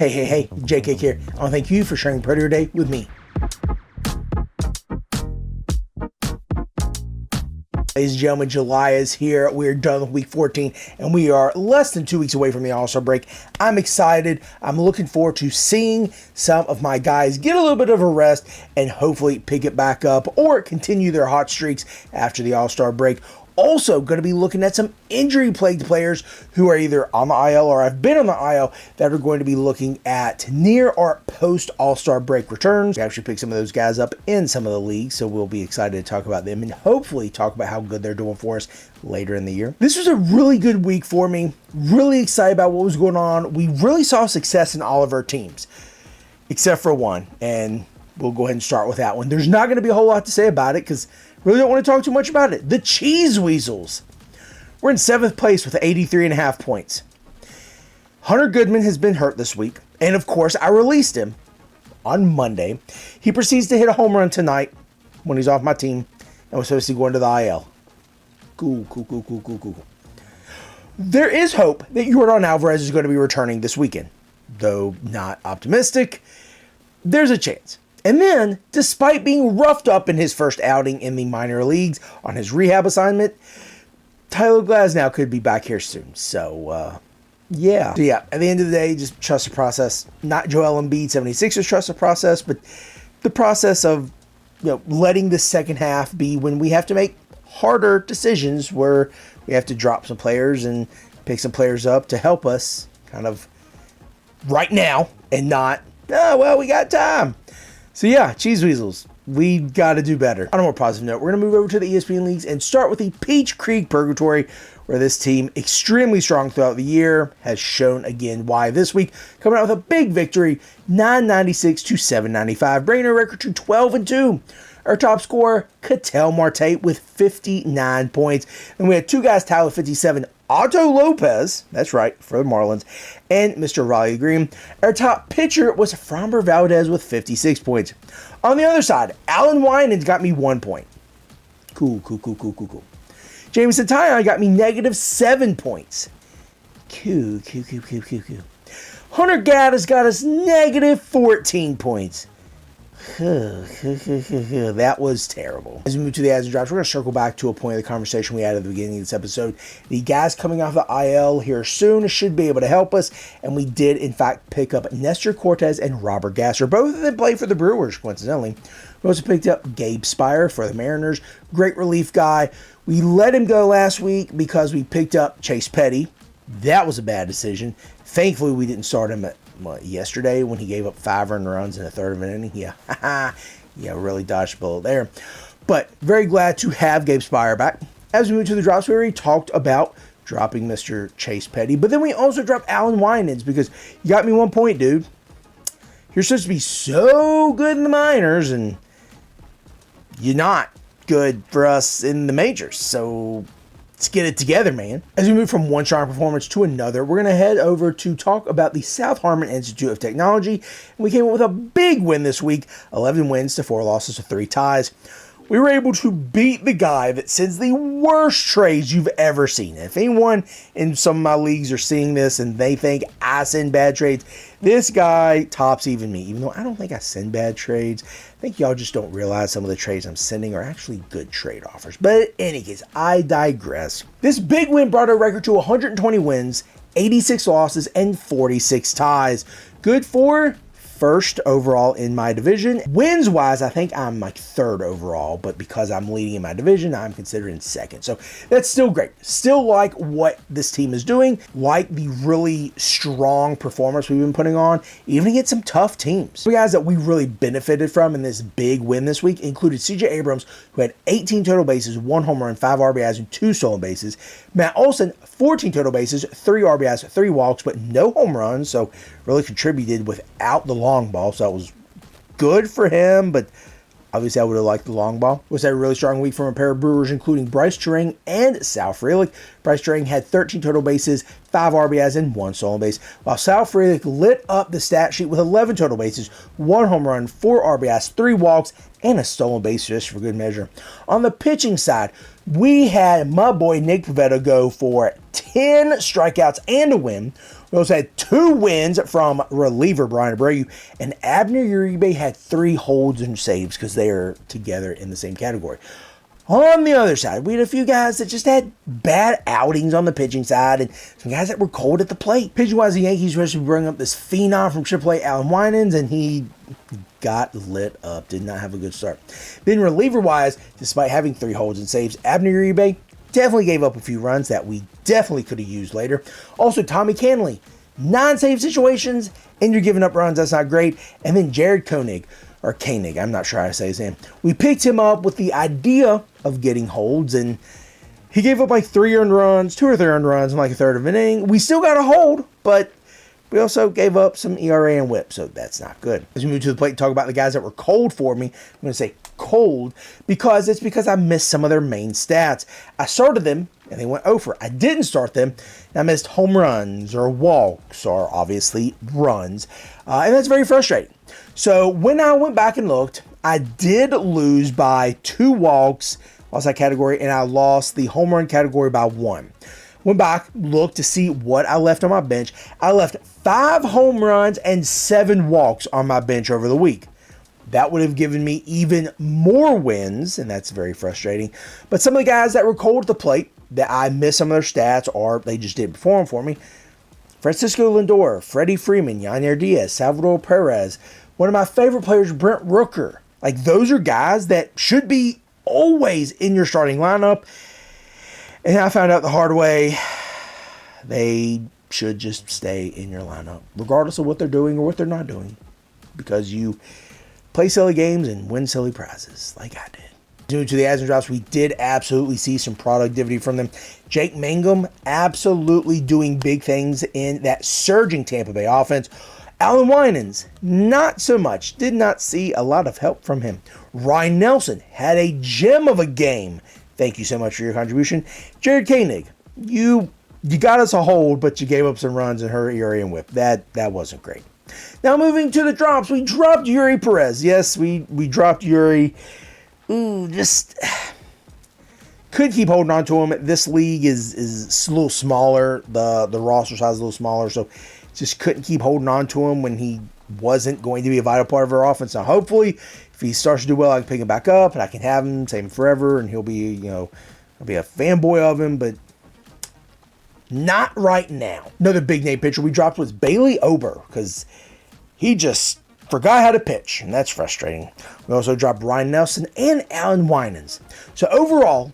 Hey, JK here. I want to thank you for sharing part of your day with me. Ladies and gentlemen, July is here. We're done with week 14, and we are less than 2 weeks away from the All-Star break. I'm excited. I'm looking forward to seeing some of my guys get a little bit of a rest and hopefully pick it back up or continue their hot streaks after the All-Star break. Also going to be looking at some injury-plagued players who are either on the IL or have been on the IL that are going to be looking at near or post-All-Star break returns. We actually picked some of those guys up in some of the leagues, so we'll be excited to talk about them and hopefully talk about how good they're doing for us later in the year. This was a really good week for me. Really excited about what was going on. We really saw success in all of our teams, except for one, and we'll go ahead and start with that one. There's not going to be a whole lot to say about it because really don't want to talk too much about it. The Cheese Weasels. We're in 7th place with 83.5 points. Hunter Goodman has been hurt this week. And of course, I released him on Monday. He proceeds to hit a home run tonight when he's off my team. And we're supposed to go into the IL. Cool. There is hope that Yordan Alvarez is going to be returning this weekend. Though not optimistic, there's a chance. And then, despite being roughed up in his first outing in the minor leagues on his rehab assignment, Tyler Glasnow could be back here soon. So, yeah. So, yeah, at the end of the day, just trust the process. Not Joel Embiid 76ers trust the process, but the process of, letting the second half be when we have to make harder decisions where we have to drop some players and pick some players up to help us kind of right now and not, we got time. So yeah, Cheese Weasels, we got to do better. On a more positive note, we're going to move over to the ESPN leagues and start with the Peach Creek Purgatory, where this team, extremely strong throughout the year, has shown again why this week, coming out with a big victory, 996 to 795, bringing our record to 12-2. Our top scorer, Ketel Marte, with 59 points. And we had two guys tied with 57, Otto Lopez, that's right, for the Marlins, and Mr. Raleigh Green. Our top pitcher was Framber Valdez with 56 points. On the other side, Alan Winans got me 1 point. Cool. Jameson Taillon got me -7 points. Cool. Hunter Gaddis got us -14 points. That was terrible. As we move to the adds and drops, we're going to circle back to a point of the conversation we had at the beginning of this episode. The guys coming off the IL here soon should be able to help us, and we did, in fact, pick up Nestor Cortez and Robert Gasser. Both of them play for the Brewers, coincidentally. We also picked up Gabe Spire for the Mariners. Great relief guy. We let him go last week because we picked up Chase Petty. That was a bad decision. Thankfully, we didn't start him at yesterday when he gave up 5 earned runs in a third of an inning. Yeah, really dodged a bullet there. But very glad to have Gabe Spire back. As we move to the drops, we already talked about dropping Mr. Chase Petty, but then we also dropped Alan Winans because you got me 1 point, dude. You're supposed to be so good in the minors, and you're not good for us in the majors. So let's get it together, man. As we move from one strong performance to another, we're going to head over to talk about the South Harmon Institute of Technology. And we came up with a big win this week, 11 wins to 4 losses to 3 ties. We were able to beat the guy that sends the worst trades you've ever seen. If anyone in some of my leagues are seeing this and they think I send bad trades, this guy tops even me. Even though I don't think I send bad trades, I think y'all just don't realize some of the trades I'm sending are actually good trade offers. But in any case, I digress. This big win brought our record to 120 wins, 86 losses, and 46 ties. Good for first overall in my division. Wins-wise, I think I'm like 3rd overall, but because I'm leading in my division, I'm considered in 2nd. So that's still great. Still like what this team is doing, like the really strong performance we've been putting on, even against some tough teams. The guys that we really benefited from in this big win this week included CJ Abrams, who had 18 total bases, 1 home run, 5 RBIs, and 2 stolen bases. Matt Olson, 14 total bases, 3 RBIs, 3 walks, but no home runs, so really contributed without the long ball, so that was good for him, but obviously I would have liked the long ball. Was had a really strong week from a pair of Brewers, including Bryce Turang and Sal Frelick. Bryce Turang had 13 total bases, 5 RBIs, and 1 stolen base, while Sal Frelick lit up the stat sheet with 11 total bases, 1 home run, 4 RBIs, 3 walks, and a stolen base just for good measure. On the pitching side, we had my boy Nick Pivetta go for 10 strikeouts and a win, We also had 2 wins from reliever Brian Abreu, and Abner Uribe had 3 holds and saves because they are together in the same category. On the other side, we had a few guys that just had bad outings on the pitching side and some guys that were cold at the plate. Pitching-wise, the Yankees were to bring up this phenom from AAA, Alan Winans, and he got lit up. Did not have a good start. Then reliever-wise, despite having 3 holds and saves, Abner Uribe definitely gave up a few runs that we definitely could have used later. Also, Tommy Canley, 9 save situations, and you're giving up runs. That's not great. And then Jared Koenig, or Koenig, I'm not sure how to say his name. We picked him up with the idea of getting holds, and he gave up like 3 earned runs, 2 or 3 earned runs in like a third of an inning. We still got a hold, but we also gave up some ERA and whip, so that's not good. As we move to the plate and talk about the guys that were cold for me, I'm going to say cold because I missed some of their main stats. I started them, and they went over. I didn't start them, and I missed home runs or walks or obviously runs, and that's very frustrating. So when I went back and looked, I did lose by 2 walks, lost that category, and I lost the home run category by 1. Went back, looked to see what I left on my bench. I left 5 home runs and 7 walks on my bench over the week. That would have given me even more wins, and that's very frustrating. But some of the guys that were cold at the plate, that I missed some of their stats, or they just didn't perform for me. Francisco Lindor, Freddie Freeman, Yanier Diaz, Salvador Perez. One of my favorite players, Brent Rooker. Like, those are guys that should be always in your starting lineup. And I found out the hard way, they should just stay in your lineup, regardless of what they're doing or what they're not doing. Because you play silly games and win silly prizes, like I did. Due to the adds and drops, we did absolutely see some productivity from them. Jake Mangum absolutely doing big things in that surging Tampa Bay offense. Alan Winans, not so much. Did not see a lot of help from him. Ryan Nelson had a gem of a game. Thank you so much for your contribution. Jared Koenig, you got us a hold, but you gave up some runs and hurt ERA and whip. That wasn't great. Now moving to the drops, we dropped Yuri Perez. Yes, we dropped Yuri. Just could keep holding on to him. This league is a little smaller. The roster size is a little smaller, so just couldn't keep holding on to him when he wasn't going to be a vital part of our offense. Now, hopefully, if he starts to do well, I can pick him back up, and I can have him, save him forever, and he'll be, I'll be a fanboy of him, but not right now. Another big name pitcher we dropped was Bailey Ober, because he just forgot how to pitch, and that's frustrating. We also dropped Ryan Nelson and Alan Winans. So overall,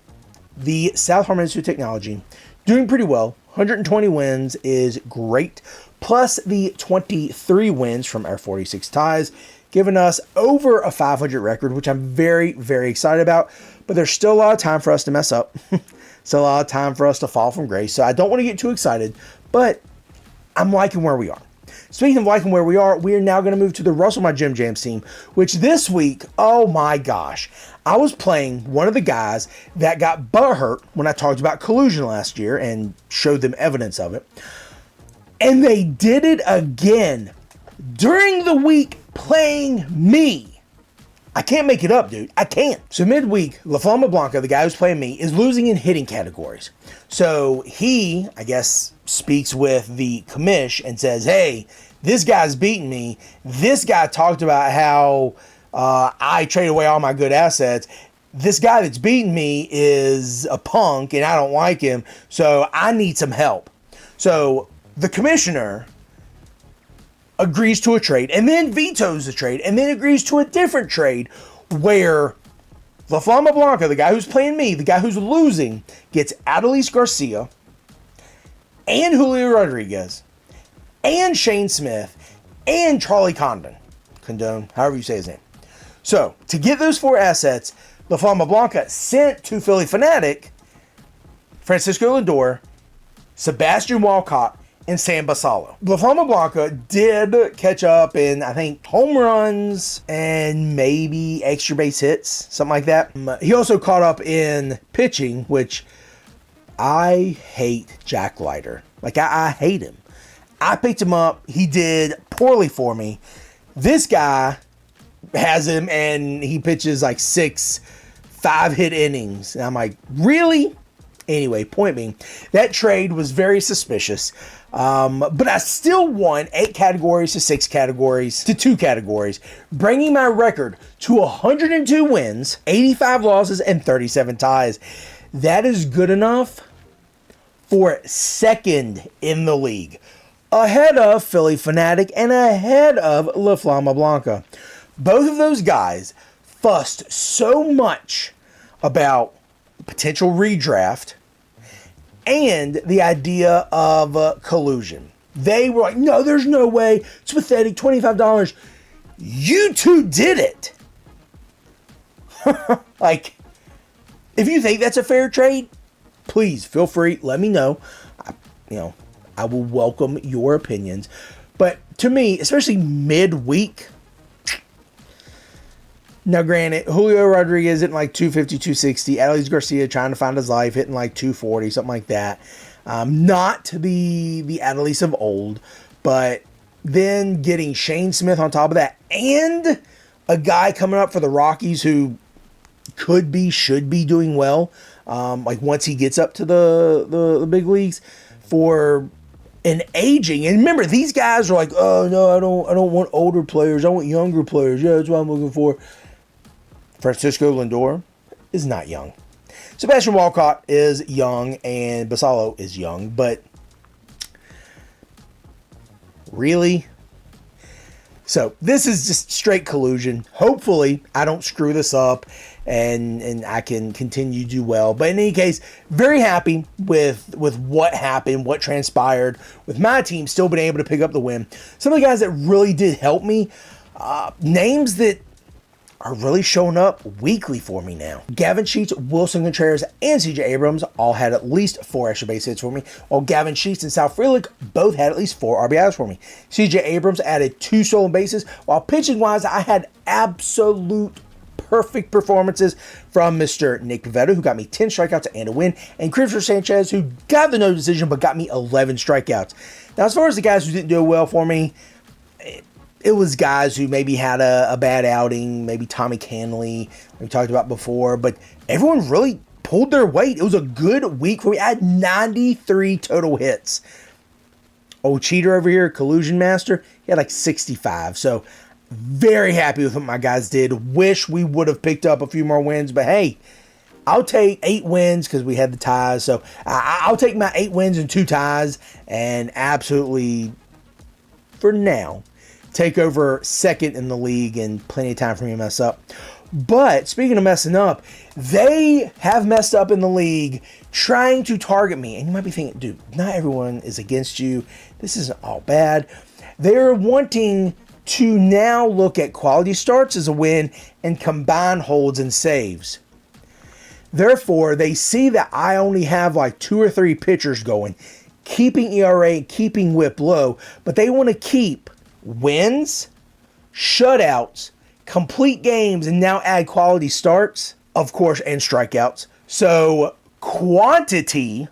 the South Harmon Institute of Technology doing pretty well. 120 wins is great, plus the 23 wins from our 46 ties, giving us over a 500 record, which I'm very, very excited about. But there's still a lot of time for us to mess up. Still a lot of time for us to fall from grace. So I don't want to get too excited, but I'm liking where we are. Speaking of liking where we are now going to move to the Russell My Gym Jams team, which this week, oh my gosh, I was playing one of the guys that got butthurt when I talked about collusion last year and showed them evidence of it. And they did it again during the week playing me. I can't make it up, dude. I can't. So midweek, La Flama Blanca, the guy who's playing me, is losing in hitting categories. So he, I guess, speaks with the commish and says, hey, this guy's beating me. This guy talked about how I trade away all my good assets. This guy that's beating me is a punk and I don't like him. So I need some help. So the commissioner agrees to a trade and then vetoes the trade and then agrees to a different trade where La Flama Blanca, the guy who's playing me, the guy who's losing, gets Adolis Garcia and Julio Rodriguez and Shane Smith and Charlie Condon, however you say his name. So to get those 4 assets, La Flama Blanca sent to Philly Fanatic Francisco Lindor, Sebastian Walcott, and Sam Basalo. La Flama Blanca did catch up in, I think, home runs and maybe extra base hits, something like that. He also caught up in pitching, which I hate Jack Leiter. Like, I hate him. I picked him up. He did poorly for me. This guy has him, and he pitches like 6 5-hit innings. And I'm like, really? Anyway, point being, that trade was very suspicious. But I still won 8 categories to 6 categories to 2 categories, bringing my record to 102 wins, 85 losses, and 37 ties. That is good enough for second in the league, ahead of Philly Fanatic and ahead of La Flama Blanca. Both of those guys fussed so much about potential redraft and the idea of collusion. They were like, no, there's no way. It's pathetic. $25. You two did it. Like, if you think that's a fair trade, please feel free. Let me know. I will welcome your opinions. But to me, especially midweek, now, granted, Julio Rodriguez hitting like 250, 260. Adolis Garcia trying to find his life, hitting like 240, something like that. Not the Adolis of old, but then getting Shane Smith on top of that, and a guy coming up for the Rockies who should be doing well. Like once he gets up to the big leagues, for an aging. And remember, these guys are like, oh no, I don't want older players. I want younger players. Yeah, that's what I'm looking for. Francisco Lindor is not young. Sebastian Walcott is young, and Basallo is young, but really? So this is just straight collusion. Hopefully I don't screw this up and I can continue to do well. But in any case, very happy with what happened, what transpired, with my team still being able to pick up the win. Some of the guys that really did help me, names that are really showing up weekly for me now. Gavin Sheets, Wilson Contreras, and CJ Abrams all had at least 4 extra base hits for me, while Gavin Sheets and Sal Frelick both had at least 4 RBIs for me. CJ Abrams added 2 stolen bases, while pitching-wise, I had absolute perfect performances from Mr. Nick Pivetta, who got me 10 strikeouts and a win, and Christopher Sanchez, who got the no decision but got me 11 strikeouts. Now, as far as the guys who didn't do well for me, it was guys who maybe had a bad outing, maybe Tommy Canley, we talked about before, but everyone really pulled their weight. It was a good week for me. I had 93 total hits. Old cheater over here, Collusion Master, he had like 65. So very happy with what my guys did. Wish we would have picked up a few more wins, but hey, I'll take 8 wins because we had the ties. So I'll take my 8 wins and 2 ties and absolutely, for now, take over second in the league and plenty of time for me to mess up. But speaking of messing up, they have messed up in the league trying to target me. And you might be thinking, dude, not everyone is against you. This isn't all bad. They're wanting to now look at quality starts as a win and combine holds and saves. Therefore, they see that I only have like 2 or 3 pitchers going, keeping ERA, keeping whip low, but they want to keep wins, shutouts, complete games, and now add quality starts, of course, and strikeouts. So quantity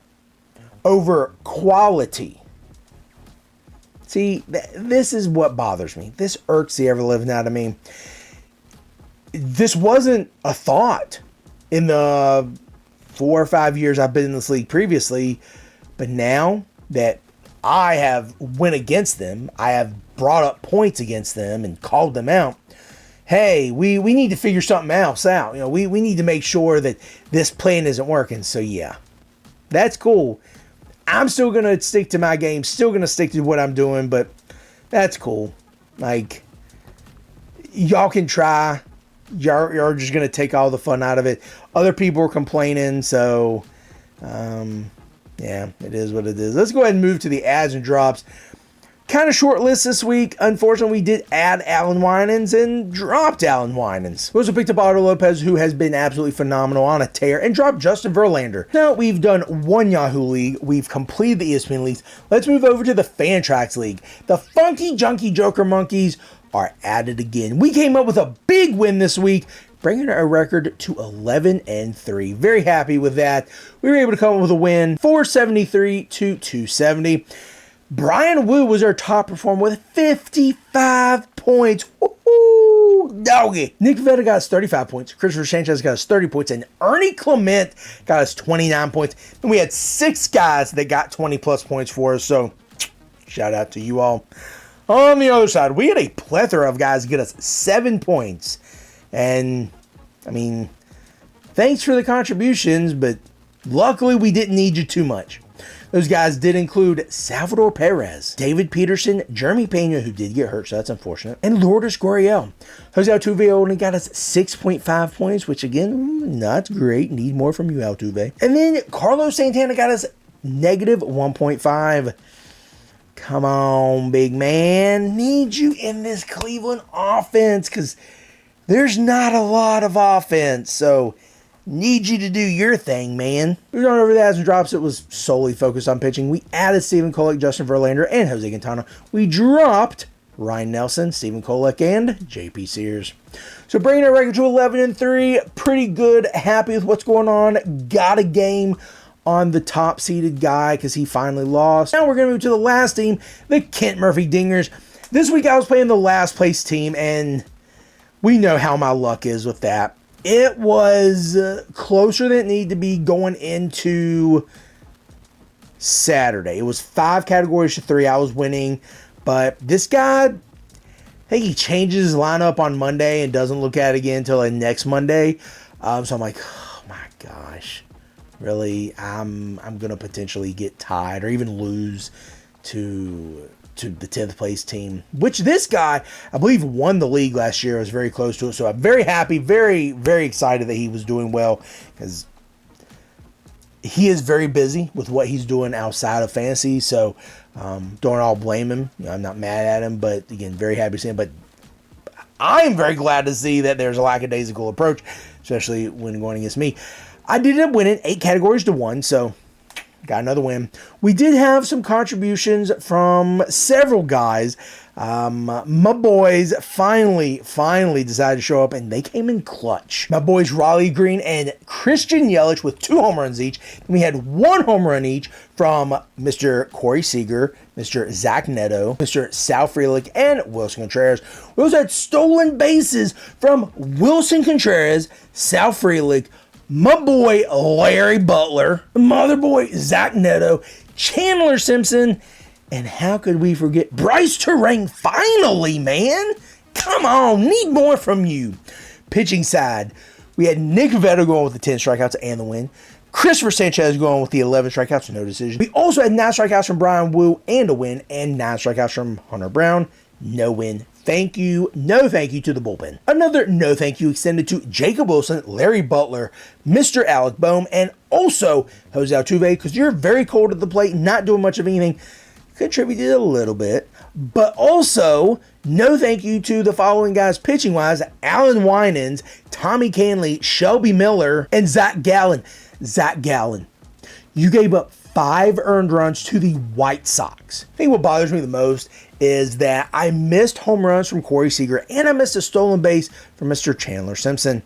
over quality. See, this is what bothers me. This irks the ever-living out of me. This wasn't a thought in the 4 or 5 years I've been in this league previously, but now that I have went against them, I have brought up points against them and called them out. Hey, we need to figure something else out. We need to make sure that this plan isn't working. So yeah, that's cool. I'm still going to stick to my game, still going to stick to what I'm doing, but that's cool. Like, y'all can try. You're just going to take all the fun out of it. Other people are complaining, so yeah, it is what it is. Let's go ahead and move to the adds and drops. Kind of short list this week. Unfortunately, we did add Alan Winans and dropped Alan Winans. We also picked up Otto Lopez, who has been absolutely phenomenal on a tear, and dropped Justin Verlander. Now, we've done 1 Yahoo League. We've completed the ESPN Leagues. Let's move over to the Fantrax League. The Funky Junkie Joker Monkeys are at it again. We came up with a big win this week, bringing our record to 11-3. Very happy with that. We were able to come up with a win, 473 to 270. Brian Wu was our top performer with 55 points. Woo-hoo! doggy. Nick Pivetta got us 35 points. Christopher Sanchez got us 30 points. And Ernie Clement got us 29 points. And we had 6 guys that got 20-plus points for us. So, shout out to you all. On the other side, we had a plethora of guys get us 7 points. And, I mean, thanks for the contributions, but luckily we didn't need you too much. Those guys did include Salvador Perez, David Peterson, Jeremy Pena, who did get hurt, so that's unfortunate, and Lourdes Gurriel. Jose Altuve only got us 6.5 points, which again, not great. Need more from you, Altuve. And then Carlos Santana got us negative 1.5. Come on, big man. Need you in this Cleveland offense, because there's not a lot of offense, so need you to do your thing, man. We went over the adds and drops. It was solely focused on pitching. We added Stephen Kolek, Justin Verlander, and Jose Quintana. We dropped Ryan Nelson, Stephen Kolek, and JP Sears. So bringing our record to 11-3. Pretty good. Happy with what's going on. Got a game on the top-seeded guy because he finally lost. Now we're going to move to the last team, the Kent Murphy Dingers. This week I was playing the last place team, and we know how my luck is with that. It was closer than it needed to be going into Saturday. It was 5 categories to 3. I was winning. But this guy, I think he changes his lineup on Monday and doesn't look at it again until like next Monday. So I'm like, oh my gosh. Really? I'm going to potentially get tied or even lose to the 10th place team, which this guy, I believe, won the league last year. I was very close to it. So I'm very happy, very, very excited that he was doing well, because he is very busy with what he's doing outside of fantasy. So don't all blame him. I'm not mad at him, but again, very happy to see him. But I'm very glad to see that there's a lackadaisical approach, especially when going against me. I did end up winning 8 categories to 1, so got another win. We did have some contributions from several guys. My boys finally decided to show up, and they came in clutch. My boys Raleigh Green and Christian Yelich with 2 home runs each. And we had 1 home run each from Mr. Corey Seager, Mr. Zach Neto, Mr. Sal Frelick, and Wilson Contreras. We also had stolen bases from Wilson Contreras, Sal Frelick, my boy Larry Butler, my other boy Zach Neto, Chandler Simpson, and how could we forget Bryce Terang? Finally, man. Come on, need more from you. Pitching side, we had Nick Pivetta going with the 10 strikeouts and the win. Christopher Sanchez going with the 11 strikeouts and no decision. We also had 9 strikeouts from Brian Wu and a win, and 9 strikeouts from Hunter Brown, no win. Thank you. No thank you to the bullpen. Another no thank you extended to Jacob Wilson, Larry Butler, Mr. Alec Boehm, and also Jose Altuve, because you're very cold at the plate, not doing much of anything. Contributed a little bit. But also, no thank you to the following guys pitching-wise: Alan Winans, Tommy Canley, Shelby Miller, and Zach Gallen. Zach Gallen, you gave up 5 earned runs to the White Sox. I think what bothers me the most is that I missed home runs from Corey Seager, and I missed a stolen base from Mr. Chandler Simpson.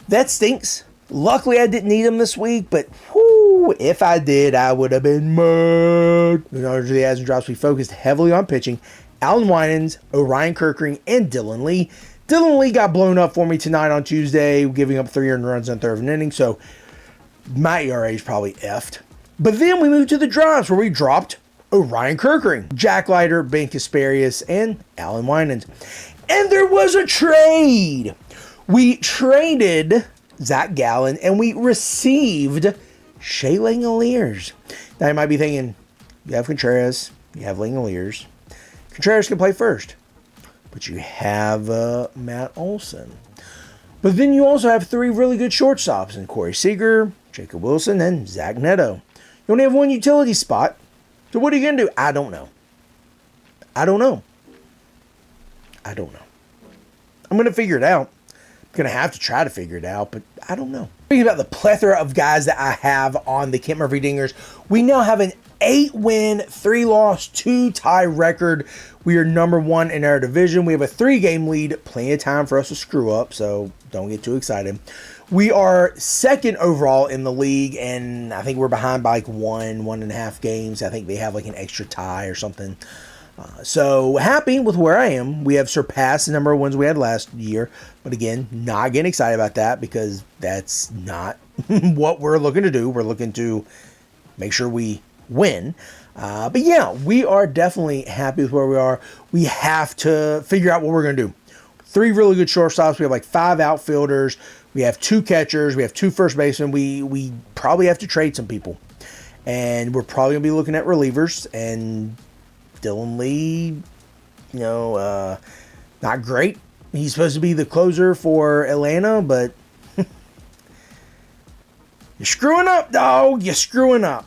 That stinks. Luckily, I didn't need him this week, but whew, if I did, I would have been mad. In order to the adds and drops, we focused heavily on pitching. Alan Winans, Orion Kirkring, and Dylan Lee. Dylan Lee got blown up for me tonight on Tuesday, giving up 3 earned runs in the 3rd of an inning, so my ERA is probably effed. But then we moved to the drops, where we dropped Orion Kirkring, Jack Leiter, Ben Kasparius, and Alan Winans. And there was a trade. We traded Zach Gallen, and we received Shea Langoliers. Now you might be thinking, you have Contreras, you have Langoliers. Contreras can play first, but you have Matt Olson. But then you also have 3 really good shortstops in Corey Seager, Jacob Wilson, and Zach Neto. You only have 1 utility spot. So what are you going to do? I don't know. I'm going to figure it out. I'm going to have to try to figure it out, but I don't know. Speaking about the plethora of guys that I have on the Kent Murphy Dingers, we now have an 8-win, 3-loss, 2-tie record. We are number 1 in our division. We have a 3-game lead. Plenty of time for us to screw up, so don't get too excited. We are 2nd overall in the league, and I think we're behind by like 1.5 games. I think they have like an extra tie or something. So happy with where I am. We have surpassed the number of wins we had last year. But again, not getting excited about that because that's not what we're looking to do. We're looking to make sure we win. But yeah, we are definitely happy with where we are. We have to figure out what we're going to do. 3 really good shortstops. We have like 5 outfielders. We have 2 catchers. We have 2 first basemen. We probably have to trade some people. And we're probably going to be looking at relievers. And Dylan Lee, not great. He's supposed to be the closer for Atlanta, but you're screwing up, dog. You're screwing up.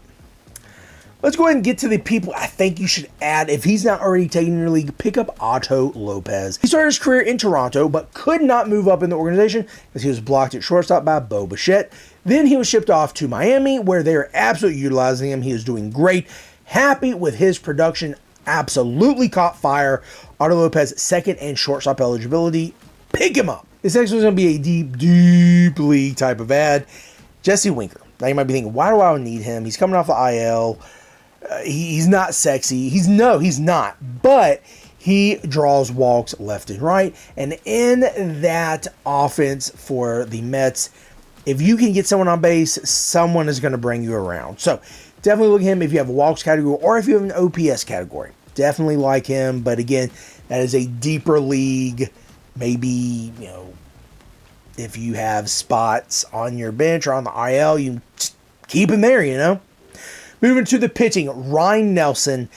Let's go ahead and get to the people I think you should add. If he's not already taken in your league, pick up Otto Lopez. He started his career in Toronto, but could not move up in the organization because he was blocked at shortstop by Bo Bichette. Then he was shipped off to Miami, where they're absolutely utilizing him. He is doing great. Happy with his production. Absolutely caught fire. Otto Lopez, second and shortstop eligibility. Pick him up. This next one's going to be a deep league type of ad. Jesse Winker. Now you might be thinking, why do I need him? He's coming off the IL. He's not sexy. He's not. But he draws walks left and right. And in that offense for the Mets, if you can get someone on base, someone is going to bring you around. So definitely look at him if you have a walks category or if you have an OPS category. Definitely like him. But again, that is a deeper league. Maybe, if you have spots on your bench or on the IL, you keep him there, Moving to the pitching, Ryan Nelson.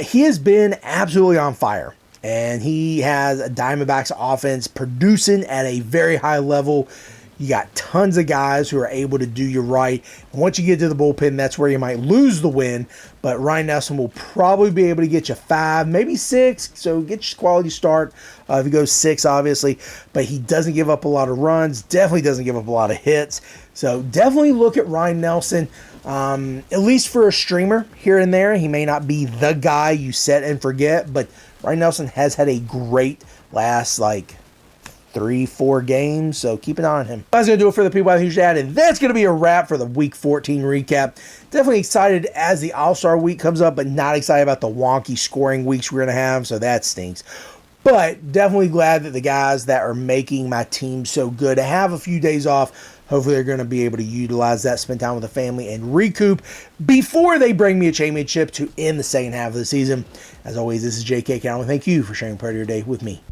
He has been absolutely on fire. And he has a Diamondbacks offense producing at a very high level. You got tons of guys who are able to do you right. And once you get to the bullpen, that's where you might lose the win. But Ryan Nelson will probably be able to get you 5, maybe 6. So get your quality start if he goes 6, obviously. But he doesn't give up a lot of runs. Definitely doesn't give up a lot of hits. So definitely look at Ryan Nelson. At least for a streamer here and there. He may not be the guy you set and forget. But Ryan Nelson has had a great last, 3-4 games, so keep an eye on him. That's going to do it for the people I think you should add, and that's going to be a wrap for the Week 14 recap. Definitely excited as the All-Star Week comes up, but not excited about the wonky scoring weeks we're going to have, so that stinks. But definitely glad that the guys that are making my team so good have a few days off. Hopefully they're going to be able to utilize that, spend time with the family, and recoup before they bring me a championship to end the second half of the season. As always, this is JK Cowan. Thank you for sharing part of your day with me.